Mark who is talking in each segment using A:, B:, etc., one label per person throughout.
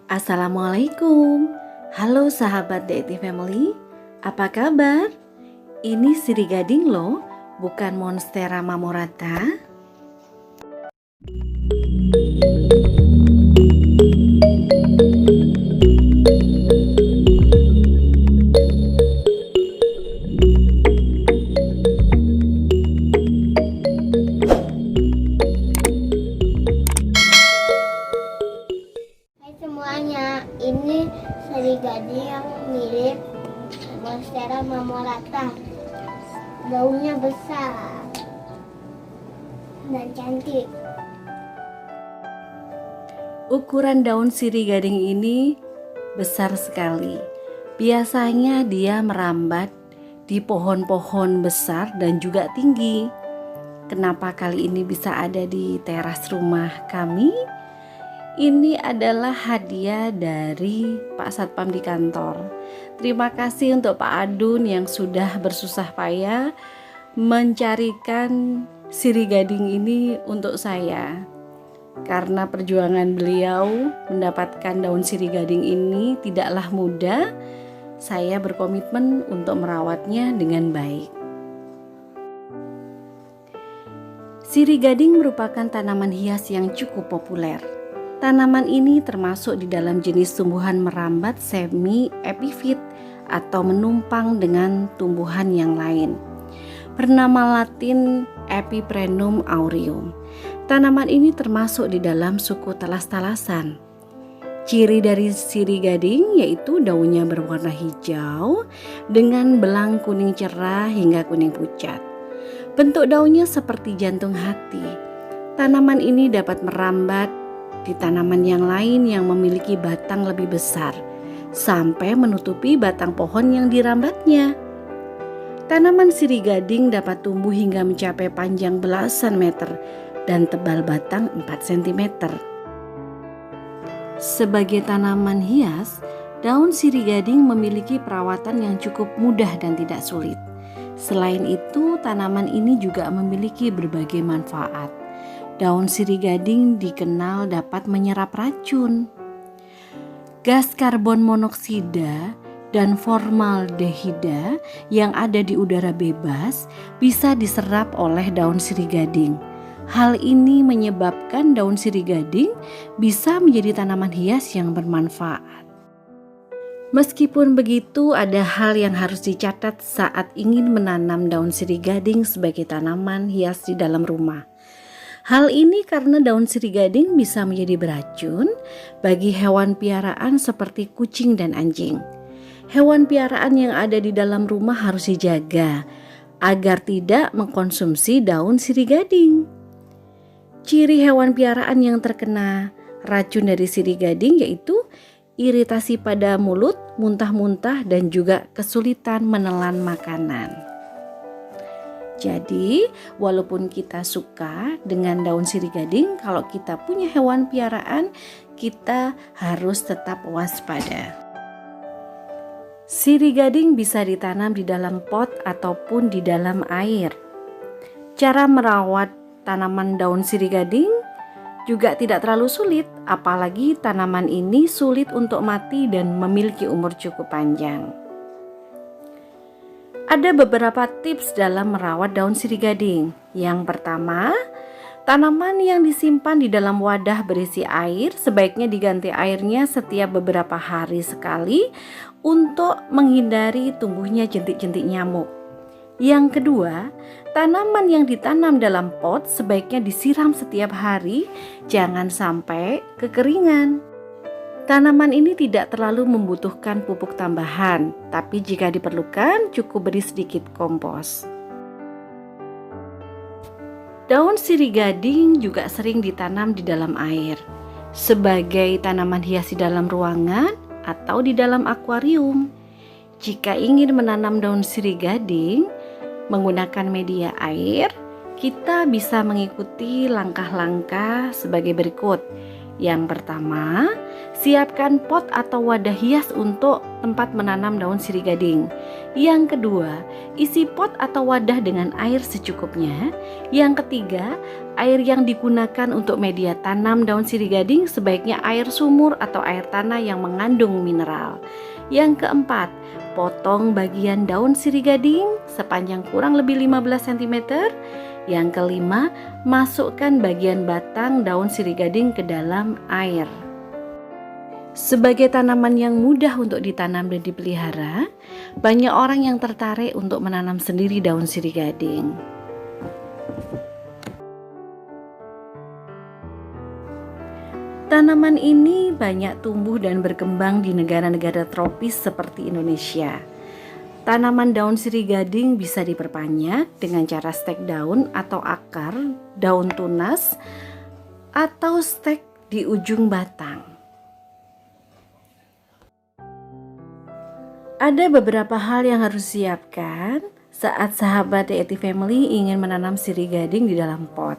A: Assalamualaikum. Halo sahabat DIT Family, apa kabar? Ini Siri Gading loh, bukan Monstera Marmorata.
B: Hai semuanya, ini Sri Gading yang mirip Monstera Marmorata. Daunnya besar dan cantik.
A: Ukuran daun sirih gading ini besar sekali. Biasanya dia merambat di pohon-pohon besar dan juga tinggi. Kenapa kali ini bisa ada di teras rumah kami? Ini adalah hadiah dari Pak Satpam di kantor. Terima kasih untuk Pak Adun yang sudah bersusah payah mencarikan sirih gading ini untuk saya. Karena perjuangan beliau mendapatkan daun sirih gading ini tidaklah mudah, saya berkomitmen untuk merawatnya dengan baik. Sirih gading merupakan tanaman hias yang cukup populer. Tanaman ini termasuk di dalam jenis tumbuhan merambat semi epifit atau menumpang dengan tumbuhan yang lain. Bernama Latin Epiprenum aureum. Tanaman ini termasuk di dalam suku talas-talasan. Ciri dari sirih gading yaitu daunnya berwarna hijau dengan belang kuning cerah hingga kuning pucat. Bentuk daunnya seperti jantung hati. Tanaman ini dapat merambat di tanaman yang lain yang memiliki batang lebih besar sampai menutupi batang pohon yang dirambatnya. Tanaman sirih gading dapat tumbuh hingga mencapai panjang belasan meter dan tebal batang 4 cm. Sebagai tanaman hias, daun sirih gading memiliki perawatan yang cukup mudah dan tidak sulit. Selain itu, tanaman ini juga memiliki berbagai manfaat. Daun sirih gading dikenal dapat menyerap racun. Gas karbon monoksida dan formaldehida yang ada di udara bebas bisa diserap oleh daun sirih gading. Hal ini menyebabkan daun sirih gading bisa menjadi tanaman hias yang bermanfaat. Meskipun begitu, ada hal yang harus dicatat saat ingin menanam daun sirih gading sebagai tanaman hias di dalam rumah. Hal ini karena daun sirih gading bisa menjadi beracun bagi hewan piaraan seperti kucing dan anjing. Hewan piaraan yang ada di dalam rumah harus dijaga agar tidak mengkonsumsi daun sirih gading. Ciri hewan piaraan yang terkena racun dari sirih gading yaitu iritasi pada mulut, muntah-muntah, dan juga kesulitan menelan makanan. Jadi, walaupun kita suka dengan daun sirih gading, kalau kita punya hewan piaraan, kita harus tetap waspada. Sirih gading bisa ditanam di dalam pot ataupun di dalam air. Cara merawat tanaman daun sirih gading juga tidak terlalu sulit, apalagi tanaman ini sulit untuk mati dan memiliki umur cukup panjang. Ada beberapa tips dalam merawat daun sirih gading. Yang pertama, tanaman yang disimpan di dalam wadah berisi air sebaiknya diganti airnya setiap beberapa hari sekali untuk menghindari tumbuhnya jentik-jentik nyamuk. Yang kedua, tanaman yang ditanam dalam pot sebaiknya disiram setiap hari, jangan sampai kekeringan. Tanaman ini tidak terlalu membutuhkan pupuk tambahan, tapi jika diperlukan cukup beri sedikit kompos. Daun sirih gading juga sering ditanam di dalam air, sebagai tanaman hias di dalam ruangan atau di dalam akuarium. Jika ingin menanam daun sirih gading menggunakan media air, kita bisa mengikuti langkah-langkah sebagai berikut. Yang pertama, siapkan pot atau wadah hias untuk tempat menanam daun sirih gading. Yang kedua, isi pot atau wadah dengan air secukupnya. Yang ketiga, air yang digunakan untuk media tanam daun sirih gading sebaiknya air sumur atau air tanah yang mengandung mineral. Yang keempat, potong bagian daun sirih gading sepanjang kurang lebih 15 cm. Yang kelima, masukkan bagian batang daun sirih gading ke dalam air. Sebagai tanaman yang mudah untuk ditanam dan dipelihara, banyak orang yang tertarik untuk menanam sendiri daun sirih gading. Tanaman ini banyak tumbuh dan berkembang di negara-negara tropis seperti Indonesia. Tanaman daun sirih gading bisa diperbanyak dengan cara stek daun atau akar, daun tunas, atau stek di ujung batang. Ada beberapa hal yang harus disiapkan saat sahabat The Yeti Family ingin menanam sirih gading di dalam pot.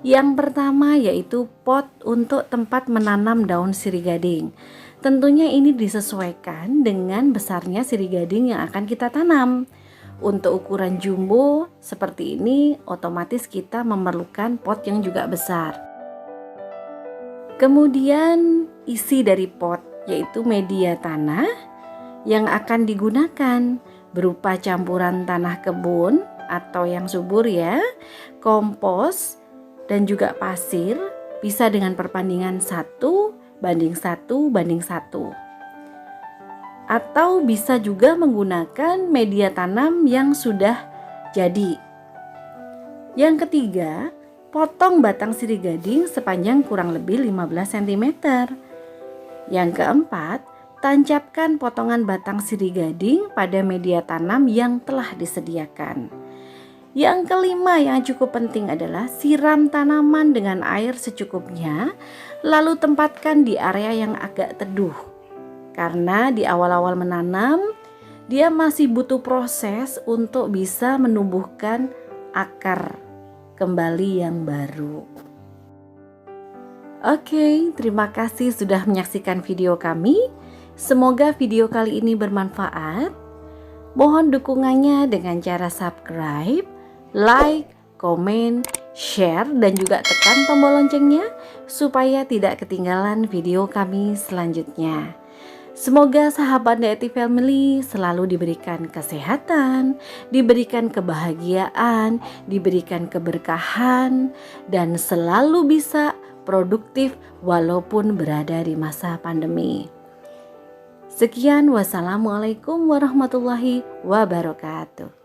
A: Yang pertama yaitu pot untuk tempat menanam daun sirih gading. Tentunya ini disesuaikan dengan besarnya sirih gading yang akan kita tanam. Untuk ukuran jumbo seperti ini, otomatis kita memerlukan pot yang juga besar. Kemudian isi dari pot yaitu media tanah yang akan digunakan berupa campuran tanah kebun atau yang subur ya, kompos, dan juga pasir, bisa dengan perbandingan 1:1:1. Atau bisa juga menggunakan media tanam yang sudah jadi. Yang ketiga, potong batang sirih gading sepanjang kurang lebih 15 cm. Yang keempat, tancapkan potongan batang sirih gading pada media tanam yang telah disediakan. Yang kelima yang cukup penting adalah siram tanaman dengan air secukupnya, lalu tempatkan di area yang agak teduh. Karena di awal-awal menanam, dia masih butuh proses untuk bisa menumbuhkan akar kembali yang baru. Oke, terima kasih sudah menyaksikan video kami. Semoga video kali ini bermanfaat. Mohon dukungannya dengan cara subscribe, like, komen, share, dan juga tekan tombol loncengnya supaya tidak ketinggalan video kami selanjutnya. Semoga sahabat The Yeti Family selalu diberikan kesehatan, diberikan kebahagiaan, diberikan keberkahan, dan selalu bisa produktif walaupun berada di masa pandemi. Sekian, wassalamualaikum warahmatullahi wabarakatuh.